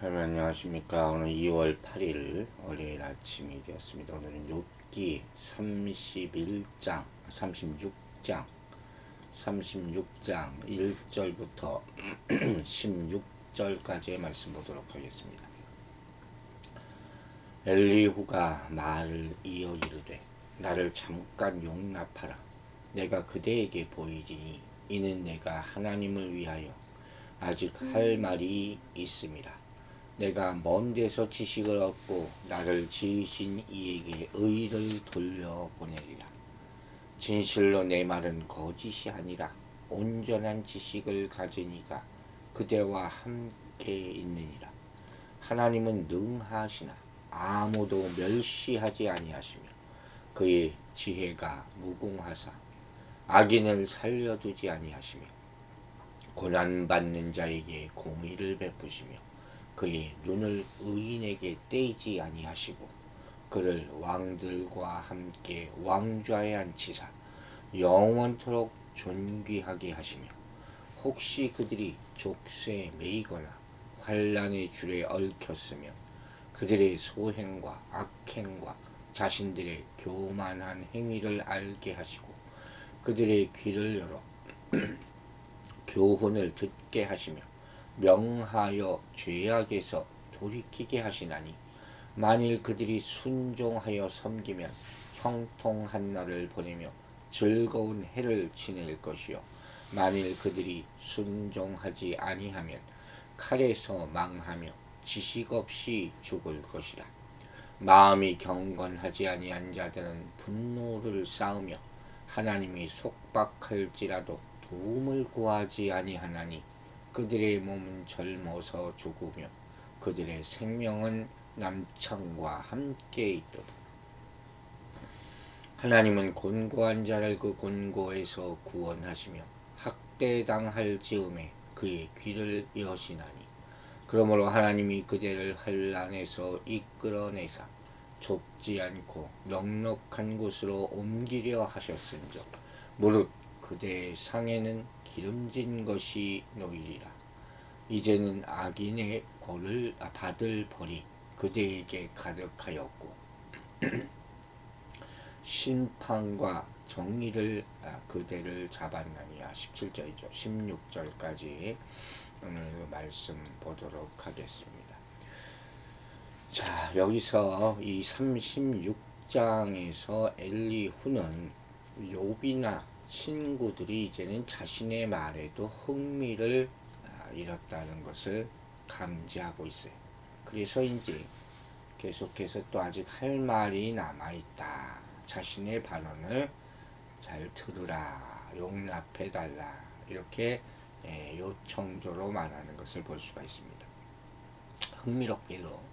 여러분 안녕하십니까. 오늘 2월 8일 월요일 아침이 되었습니다. 오늘은 욥기 31장 36장 1절부터 16절까지의 말씀 보도록 하겠습니다. 엘리후가 말을 이어 이르되 나를 잠깐 용납하라. 내가 그대에게 보이리니 이는 내가 하나님을 위하여 아직 할 말이 있음이라. 내가 먼 데서 지식을 얻고 나를 지으신 이에게 의를 돌려보내리라. 진실로 내 말은 거짓이 아니라 온전한 지식을 가진 이가 그대와 함께 있느니라. 하나님은 능하시나 아무도 멸시하지 아니하시며 그의 지혜가 무궁하사 악인을 살려두지 아니하시며 고난받는 자에게 공의를 베푸시며 그의 눈을 의인에게 떼이지 아니하시고 그를 왕들과 함께 왕좌에 앉히사 영원토록 존귀하게 하시며 혹시 그들이 족쇄에 매이거나 환난의 줄에 얽혔으면 그들의 소행과 악행과 자신들의 교만한 행위를 알게 하시고 그들의 귀를 열어 교훈을 듣게 하시며 명하여 죄악에서 돌이키게 하시나니 만일 그들이 순종하여 섬기면 형통한 날을 보내며 즐거운 해를 지낼 것이요 만일 그들이 순종하지 아니하면 칼에서 망하며 지식 없이 죽을 것이라. 마음이 경건하지 아니한 자들은 분노를 쌓으며 하나님이 속박할지라도 도움을 구하지 아니하나니 그들의 몸은 젊어서 죽으며 그들의 생명은 남창과 함께 있도다. 하나님은 곤고한 자를 그 곤고에서 구원하시며 학대당할 즈음에 그의 귀를 여시나니 그러므로 하나님이 그들을 환난에서 이끌어내사 좁지 않고 넉넉한 곳으로 옮기려 하셨은즉 무릇 그대의 상에는 기름진 것이 놓이리라. 이제는 악인의 벌을 받을 벌이 그대에게 가득하였고 심판과 정의를 그대를 잡았나니라. 17절이죠. 16절까지 오늘 말씀 보도록 하겠습니다. 자, 여기서 이 36장에서 엘리후는 욥이나 친구들이 이제는 자신의 말에도 흥미를 잃었다는 것을 감지하고 있어요. 그래서 이제 계속해서 또 아직 할 말이 남아있다. 자신의 발언을 잘 들으라, 용납해달라 이렇게 요청조로 말하는 것을 볼 수가 있습니다. 흥미롭게도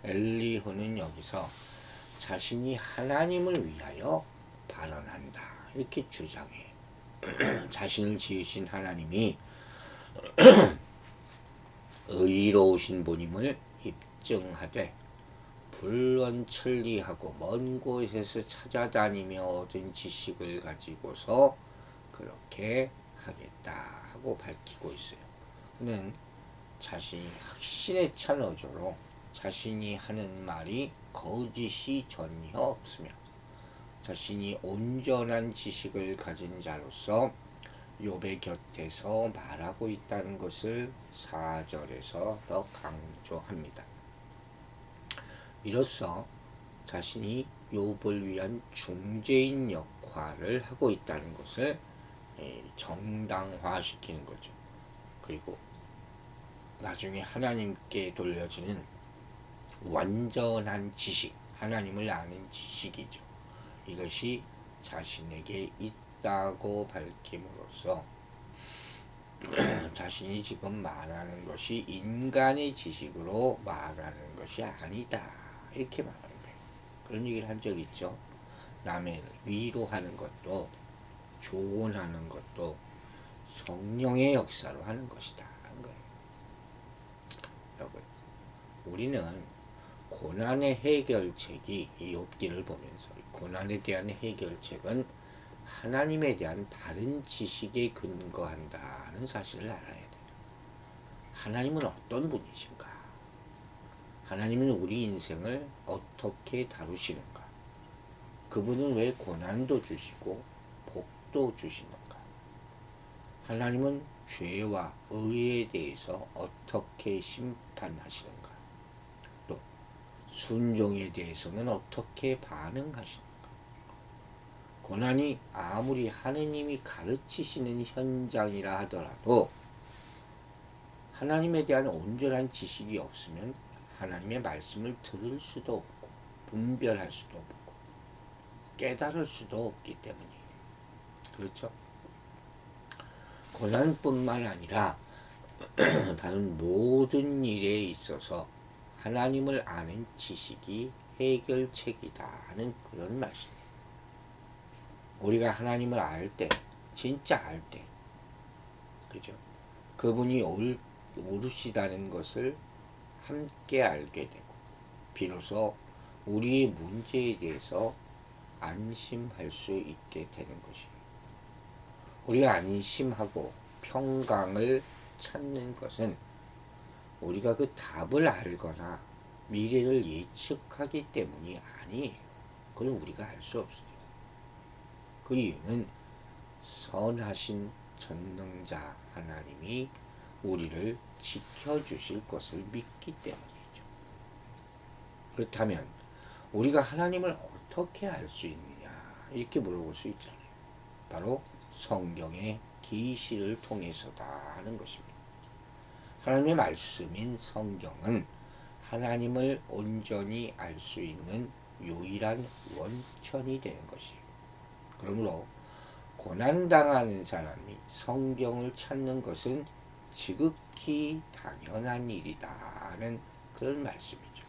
엘리후는 여기서 자신이 하나님을 위하여 발언한다 이렇게 주장해. 자신을 지으신 하나님이 의로우신 분임을 입증하되 불원천리하고 먼 곳에서 찾아다니며 얻은 지식을 가지고서 그렇게 하겠다 하고 밝히고 있어요. 그는 자신이 확신에 찬 어조로 자신이 하는 말이 거짓이 전혀 없으며 자신이 온전한 지식을 가진 자로서 욥의 곁에서 말하고 있다는 것을 4절에서 더 강조합니다. 이로써 자신이 욥을 위한 중재인 역할을 하고 있다는 것을 정당화시키는 거죠. 그리고 나중에 하나님께 돌려지는 완전한 지식, 하나님을 아는 지식이죠. 이것이 자신에게 있다고 밝힘으로써 자신이 지금 말하는 것이 인간의 지식으로 말하는 것이 아니다 이렇게 말하는 거예요. 그런 얘기를 한 적 있죠. 남의 위로하는 것도 조언하는 것도 성령의 역사로 하는 것이다 하는 거예요. 여러분, 우리는 고난의 해결책이 이 욥기를 보면서 고난에 대한 해결책은 하나님에 대한 바른 지식에 근거한다는 사실을 알아야 돼요. 하나님은 어떤 분이신가? 하나님은 우리 인생을 어떻게 다루시는가? 그분은 왜 고난도 주시고 복도 주시는가? 하나님은 죄와 의에 대해서 어떻게 심판하시는가? 또 순종에 대해서는 어떻게 반응하시는가? 고난이 아무리 하느님이 가르치시는 현장이라 하더라도 하나님에 대한 온전한 지식이 없으면 하나님의 말씀을 들을 수도 없고 분별할 수도 없고 깨달을 수도 없기 때문이에요. 그렇죠? 고난뿐만 아니라 다른 모든 일에 있어서 하나님을 아는 지식이 해결책이다 하는 그런 말씀이에요. 우리가 하나님을 알 때, 진짜 알 때, 그죠? 그분이 옳으시다는 것을 함께 알게 되고, 비로소 우리의 문제에 대해서 안심할 수 있게 되는 것이에요. 우리가 안심하고 평강을 찾는 것은 우리가 그 답을 알거나 미래를 예측하기 때문이 아니에요. 그건 우리가 알 수 없어요. 그 이유는 선하신 전능자 하나님이 우리를 지켜주실 것을 믿기 때문이죠. 그렇다면 우리가 하나님을 어떻게 알 수 있느냐 이렇게 물어볼 수 있잖아요. 바로 성경의 계시를 통해서다 하는 것입니다. 하나님의 말씀인 성경은 하나님을 온전히 알 수 있는 유일한 원천이 되는 것이에요. 그러므로 고난당하는 사람이 성경을 찾는 것은 지극히 당연한 일이다는 그런 말씀이죠.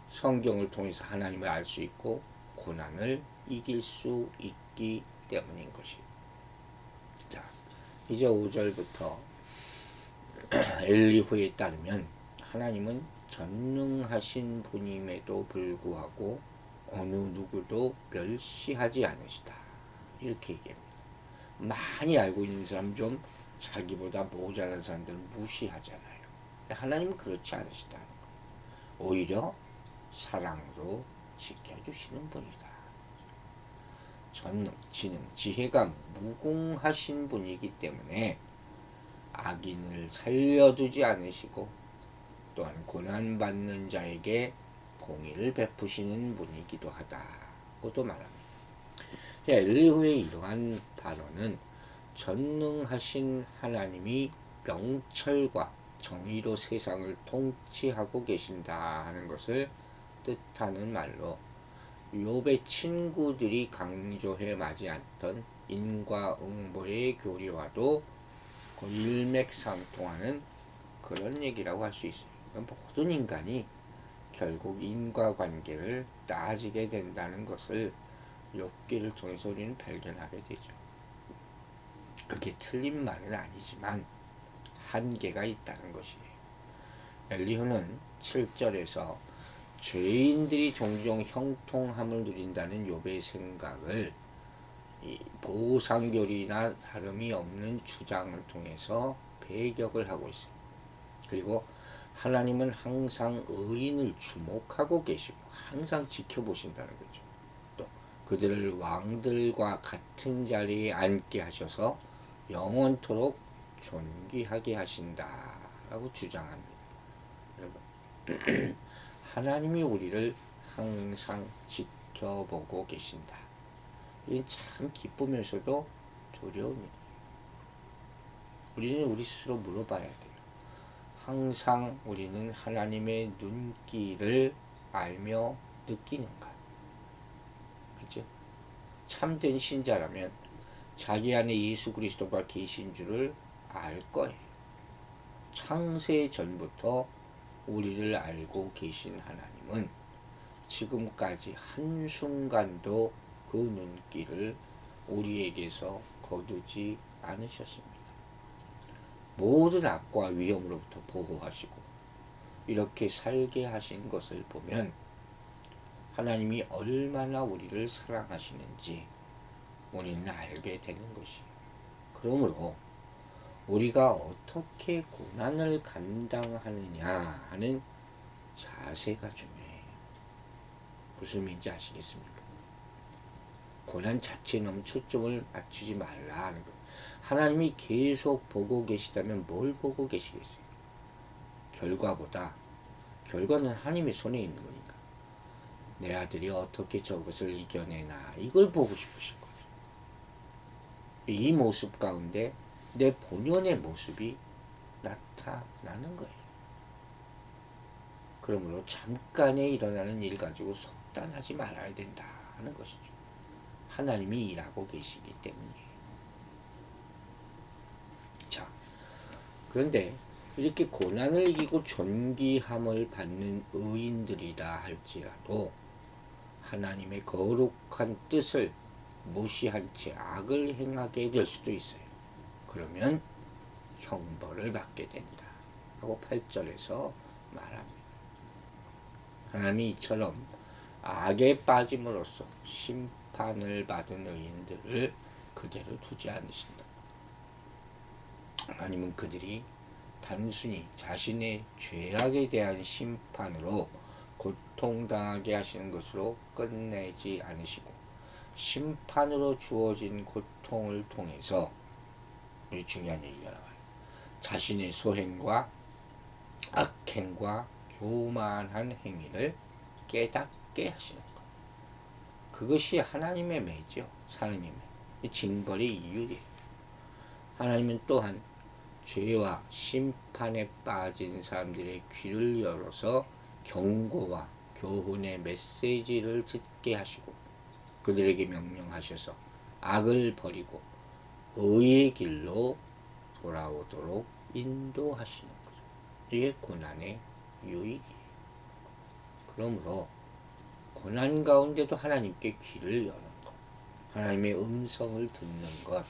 성경을 통해서 하나님을 알 수 있고 고난을 이길 수 있기 때문인 것이에요. 자, 이제 5절부터 엘리후에 따르면 하나님은 전능하신 분임에도 불구하고 어느 누구도 멸시하지 않으시다. 이렇게 얘기합니다. 많이 알고 있는 사람 좀 자기보다 모자란 사람들은 무시하잖아요. 하나님은 그렇지 않으시다는 거예요. 오히려 사랑으로 지켜주시는 분이다. 전능, 지능, 지혜가 무궁하신 분이기 때문에 악인을 살려두지 않으시고 또한 고난받는 자에게 공의를 베푸시는 분이기도 하다고도 말합니다. 엘리후의 이러한 발언은 전능하신 하나님이 명철과 정의로 세상을 통치하고 계신다 하는 것을 뜻하는 말로 욥의 친구들이 강조해 마지 않던 인과응보의 교리와도 일맥상통하는 그런 얘기라고 할 수 있어요. 모든 인간이 결국 인과관계를 따지게 된다는 것을 욥기를 통해서 우리는 발견하게 되죠. 그게 틀린 말은 아니지만 한계가 있다는 것이에요. 엘리후는 7절에서 죄인들이 종종 형통함을 누린다는 욥의 생각을 보상교리나 다름이 없는 주장을 통해서 배격을 하고 있어요. 그리고 하나님은 항상 의인을 주목하고 계시고 항상 지켜보신다는 거죠. 또 그들을 왕들과 같은 자리에 앉게 하셔서 영원토록 존귀하게 하신다라고 주장합니다. 여러분, 하나님이 우리를 항상 지켜보고 계신다. 이건 참 기쁘면서도 두려운 일이에요. 우리는 우리 스스로 물어봐야 돼요. 항상 우리는 하나님의 눈길을 알며 느끼는가? 그렇죠? 참된 신자라면 자기 안에 예수 그리스도가 계신 줄을 알 거예요. 창세 전부터 우리를 알고 계신 하나님은 지금까지 한순간도 그 눈길을 우리에게서 거두지 않으셨습니다. 모든 악과 위험으로부터 보호하시고 이렇게 살게 하신 것을 보면 하나님이 얼마나 우리를 사랑하시는지 우리는 알게 되는 것이에요. 그러므로 우리가 어떻게 고난을 감당하느냐 하는 자세가 중요해요. 무슨 의미인지 아시겠습니까? 고난 자체에 너무 초점을 맞추지 말라 하는 거예요. 하나님이 계속 보고 계시다면 뭘 보고 계시겠어요? 결과보다, 결과는 하나님의 손에 있는 거니까. 내 아들이 어떻게 저것을 이겨내나 이걸 보고 싶으실 거예요. 이 모습 가운데 내 본연의 모습이 나타나는 거예요. 그러므로 잠깐에 일어나는 일 가지고 속단하지 말아야 된다 하는 것이죠. 하나님이 일하고 계시기 때문이에요. 자, 그런데 이렇게 고난을 이기고 존귀함을 받는 의인들이라 할지라도 하나님의 거룩한 뜻을 무시한 채 악을 행하게 될 수도 있어요. 그러면 형벌을 받게 된다 하고 8절에서 말합니다. 하나님이 이처럼 악에 빠짐으로써 심판을 받은 의인들을 그대로 두지 않으신다. 하나님은 그들이 단순히 자신의 죄악에 대한 심판으로 고통당하게 하시는 것으로 끝내지 않으시고 심판으로 주어진 고통을 통해서 중요한 얘기가 나와요. 자신의 소행과 악행과 교만한 행위를 깨닫게 하시는 것. 그것이 하나님의 매죠. 하나님의 매. 징벌의 이유예요. 하나님은 또한 죄와 심판에 빠진 사람들의 귀를 열어서 경고와 교훈의 메시지를 듣게 하시고 그들에게 명령하셔서 악을 버리고 의의 길로 돌아오도록 인도하시는 거죠. 이게 고난의 유익이에요. 그러므로 고난 가운데도 하나님께 귀를 여는 것, 하나님의 음성을 듣는 것,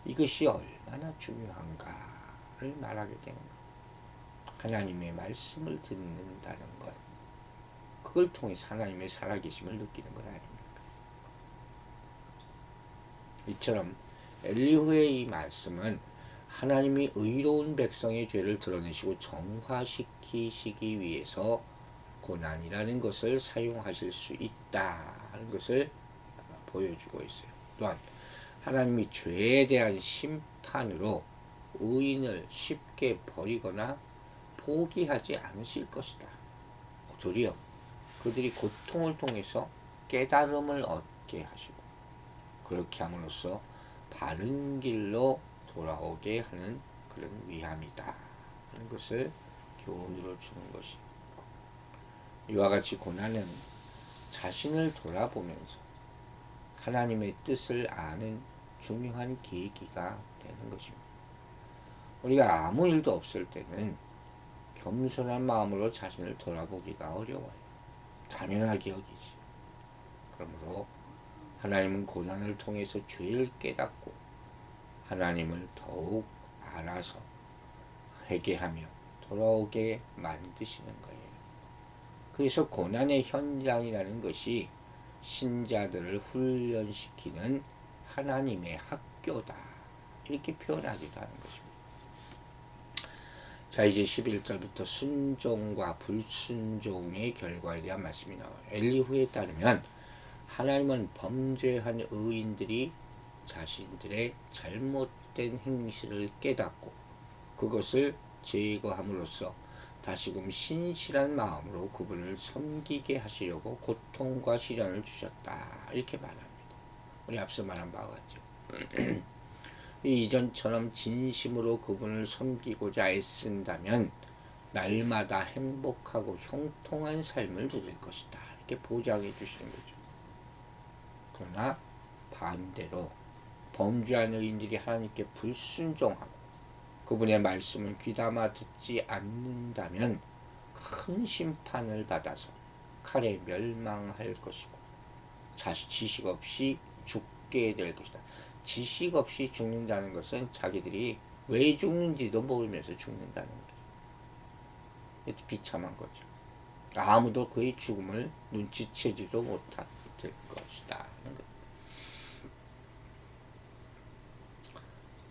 이것이 얼마나 중요한가를 말하게 되는 것. 하나님의 말씀을 듣는다는 것, 그걸 통해서 하나님의 살아계심을 느끼는 것 아닙니까? 이처럼 엘리후의 이 말씀은 하나님이 의로운 백성의 죄를 드러내시고 정화시키시기 위해서 고난이라는 것을 사용하실 수 있다는 것을 보여주고 있어요. 또한 하나님이 죄에 대한 심판으로 의인을 쉽게 버리거나 포기하지 않으실 것이다. 도리어 그들이 고통을 통해서 깨달음을 얻게 하시고 그렇게 함으로써 바른 길로 돌아오게 하는 그런 위함이다 하는 것을 교훈으로 주는 것이. 이와 같이 고난은 자신을 돌아보면서 하나님의 뜻을 아는 중요한 계기가 되는 것입니다. 우리가 아무 일도 없을 때는 겸손한 마음으로 자신을 돌아보기가 어려워요. 당연하게 여기지. 그러므로 하나님은 고난을 통해서 죄를 깨닫고 하나님을 더욱 알아서 회개하며 돌아오게 만드시는 거예요. 그래서 고난의 현장이라는 것이 신자들을 훈련시키는 하나님의 학교다. 이렇게 표현하기도 하는 것입니다. 자, 이제 11절부터 순종과 불순종의 결과에 대한 말씀이 나와요. 엘리후에 따르면 하나님은 범죄한 의인들이 자신들의 잘못된 행실을 깨닫고 그것을 제거함으로써 다시금 신실한 마음으로 그분을 섬기게 하시려고 고통과 시련을 주셨다. 이렇게 말합니다. 우리 앞서 말한 바와 같죠. 이전처럼 진심으로 그분을 섬기고자 애쓴다면 날마다 행복하고 형통한 삶을 누릴 것이다. 이렇게 보장해 주시는 거죠. 그러나 반대로 범죄한 의인들이 하나님께 불순종하고 그분의 말씀을 귀담아 듣지 않는다면 큰 심판을 받아서 칼에 멸망할 것이고 지식 없이 죽게 될 것이다. 지식 없이 죽는다는 것은 자기들이 왜 죽는지도 모르면서 죽는다는 거예요. 비참한 거죠. 아무도 그의 죽음을 눈치채지도 못할 것이다.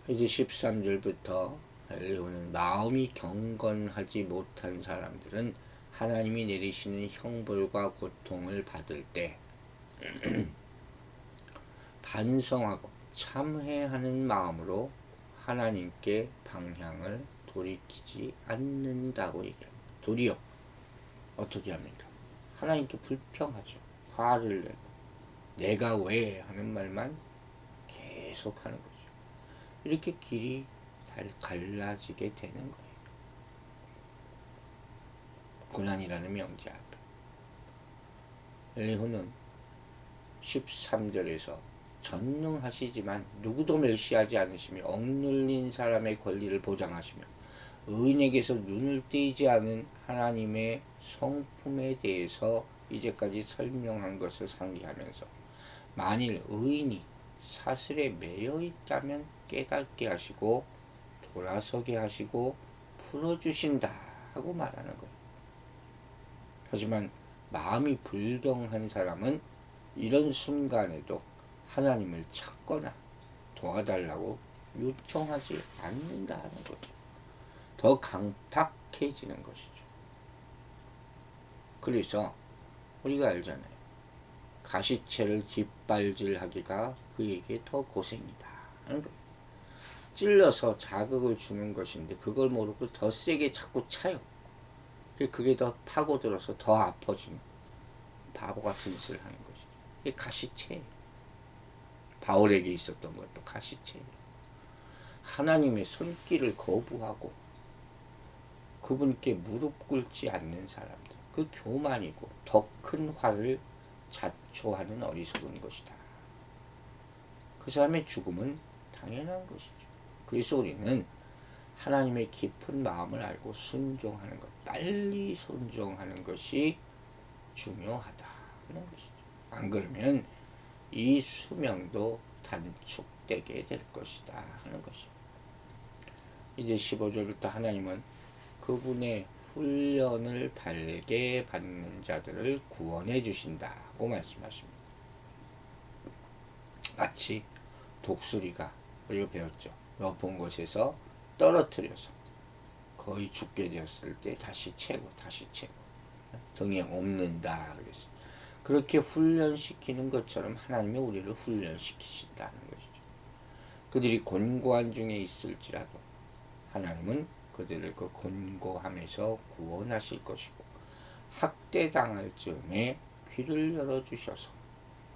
이제 13절부터 엘리후는 마음이 경건하지 못한 사람들은 하나님이 내리시는 형벌과 고통을 받을 때 반성하고 참회하는 마음으로 하나님께 방향을 돌이키지 않는다고 얘기합니다. 도리어 어떻게 합니까? 하나님께 불평하죠. 화를 내고 내가 왜 하는 말만 계속하는 거죠. 이렇게 길이 갈라지게 되는 거예요. 고난이라는 명제 앞에 엘리후는 13절에서 전능하시지만 누구도 멸시하지 않으시며 억눌린 사람의 권리를 보장하시며 의인에게서 눈을 떼지 않은 하나님의 성품에 대해서 이제까지 설명한 것을 상기하면서 만일 의인이 사슬에 매여 있다면 깨닫게 하시고 돌아서게 하시고 풀어주신다 하고 말하는 거예요. 하지만 마음이 불경한 사람은 이런 순간에도 하나님을 찾거나 도와달라고 요청하지 않는다 하는 거죠. 더 강팍해지는 것이죠. 그래서 우리가 알잖아요. 가시채를 뒷발질하기가 그에게 더 고생이다 하는 거예요. 찔러서 자극을 주는 것인데 그걸 모르고 더 세게 자꾸 차요. 그게 더 파고들어서 더 아파지는 바보 같은 짓을 하는 것이죠. 이게 가시채예요. 바울에게 있었던 것도 가시채예요. 하나님의 손길을 거부하고 그분께 무릎 꿇지 않는 사람들, 그 교만이고 더 큰 화를 자초하는 어리석은 것이다. 그 사람의 죽음은 당연한 것이죠. 그래서 우리는 하나님의 깊은 마음을 알고 순종하는 것, 빨리 순종하는 것이 중요하다는 것이죠. 안 그러면 이 수명도 단축되게 될 것이다 하는 것이죠. 이제 15절부터 하나님은 그분의 훈련을 달게 받는 자들을 구원해 주신다고 말씀하십니다. 마치 독수리가 우리가 배웠죠. 높은 곳에서 떨어뜨려서 거의 죽게 되었을 때 다시 채고 등에 옮는다 그랬어요. 그렇게 훈련시키는 것처럼 하나님이 우리를 훈련시키신다는 것이죠. 그들이 곤고한 중에 있을지라도 하나님은 그들을 그 곤고함에서 구원하실 것이고 학대당할 즈음에 귀를 열어주셔서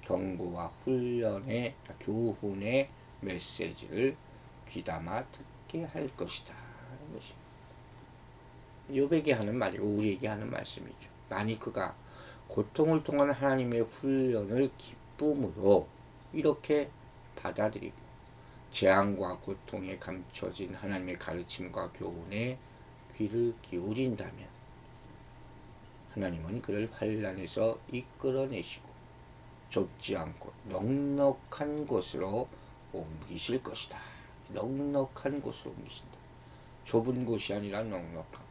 경고와 훈련의 교훈의 메시지를 귀담아 듣게 할 것이다 하는 것입니다. 욥에게 하는 말이고 우리에게 하는 말씀이죠. 만일 그가 고통을 통한 하나님의 훈련을 기쁨으로 이렇게 받아들이고 재앙과 고통에 감춰진 하나님의 가르침과 교훈에 귀를 기울인다면 하나님은 그를 환난에서 이끌어내시고 좁지 않고 넉넉한 곳으로 옮기실 것이다. 넉넉한 곳으로 옮기신다. 좁은 곳이 아니라 넉넉한 곳.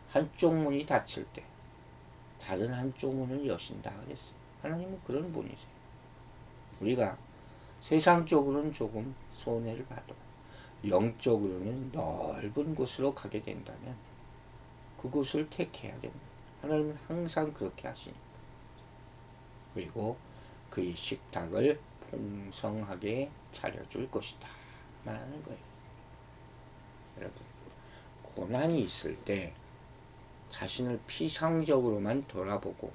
한쪽 문이 닫힐 때 다른 한쪽 문을 여신다 그랬어요. 하나님은 그런 분이세요. 우리가 세상적으로는 조금 손해를 봐도 영적으로는 넓은 곳으로 가게 된다면 그곳을 택해야 됩니다. 하나님은 항상 그렇게 하시니까. 그리고 그의 식탁을 풍성하게 차려줄 것이다 말하는 거예요. 여러분, 고난이 있을 때 자신을 피상적으로만 돌아보고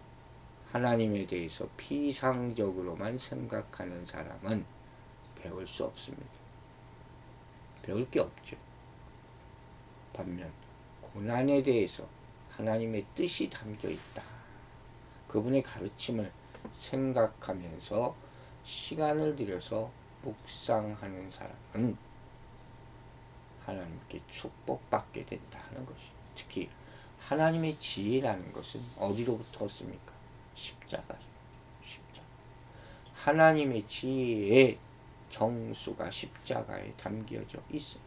하나님에 대해서 피상적으로만 생각하는 사람은 배울 수 없습니다. 배울 게 없죠. 반면 고난에 대해서 하나님의 뜻이 담겨 있다. 그분의 가르침을 생각하면서 시간을 들여서 묵상하는 사람은 하나님께 축복받게 된다는 것이. 특히 하나님의 지혜라는 것은 어디로부터 왔습니까? 십자가죠. 십자가. 하나님의 지혜의 정수가 십자가에 담겨져 있어요.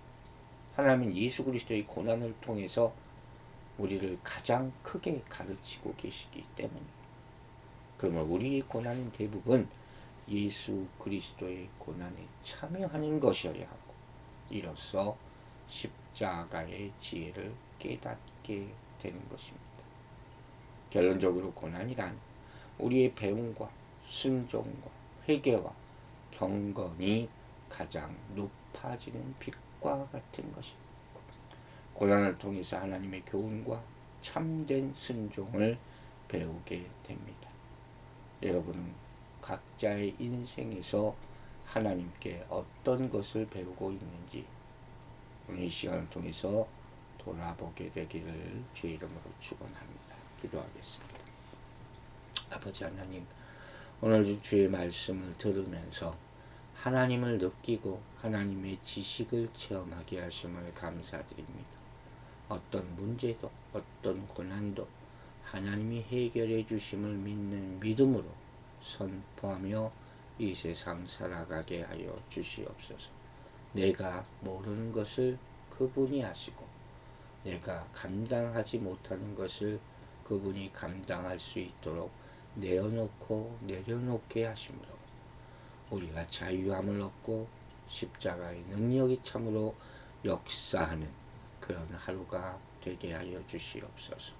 하나님은 예수 그리스도의 고난을 통해서 우리를 가장 크게 가르치고 계시기 때문입니다. 그러면 우리의 고난은 대부분 예수 그리스도의 고난에 참여하는 것이어야 하고, 이로써 십자가의 지혜를 깨닫게 되는 것입니다. 결론적으로 고난이란 우리의 배움과 순종과 회개와 경건이 가장 높아지는 빛과 같은 것입니다. 고난을 통해서 하나님의 교훈과 참된 순종을 배우게 됩니다. 여러분은 각자의 인생에서 하나님께 어떤 것을 배우고 있는지 오늘 이 시간을 통해서 돌아보게 되기를 주의 이름으로 축원합니다. 기도하겠습니다. 아버지 하나님, 오늘 주의 말씀을 들으면서 하나님을 느끼고 하나님의 지식을 체험하게 하심을 감사드립니다. 어떤 문제도 어떤 고난도 하나님이 해결해 주심을 믿는 믿음으로 선포하며 이 세상 살아가게 하여 주시옵소서. 내가 모르는 것을 그분이 하시고 내가 감당하지 못하는 것을 그분이 감당할 수 있도록 내어놓고 내려놓게 하심으로 우리가 자유함을 얻고 십자가의 능력이 참으로 역사하는 그런 하루가 되게 하여 주시옵소서.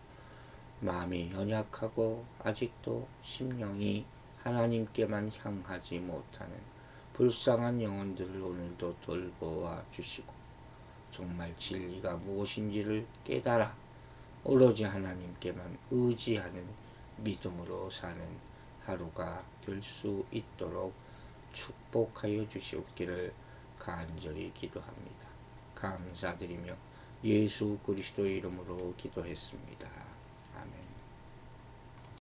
마음이 연약하고 아직도 심령이 하나님께만 향하지 못하는 불쌍한 영혼들을 오늘도 돌보아 주시고 정말 진리가 무엇인지를 깨달아 오로지 하나님께만 의지하는 믿음으로 사는 하루가 될 수 있도록 축복하여 주시옵기를 간절히 기도합니다. 감사드리며 예수 그리스도의 이름으로 기도했습니다.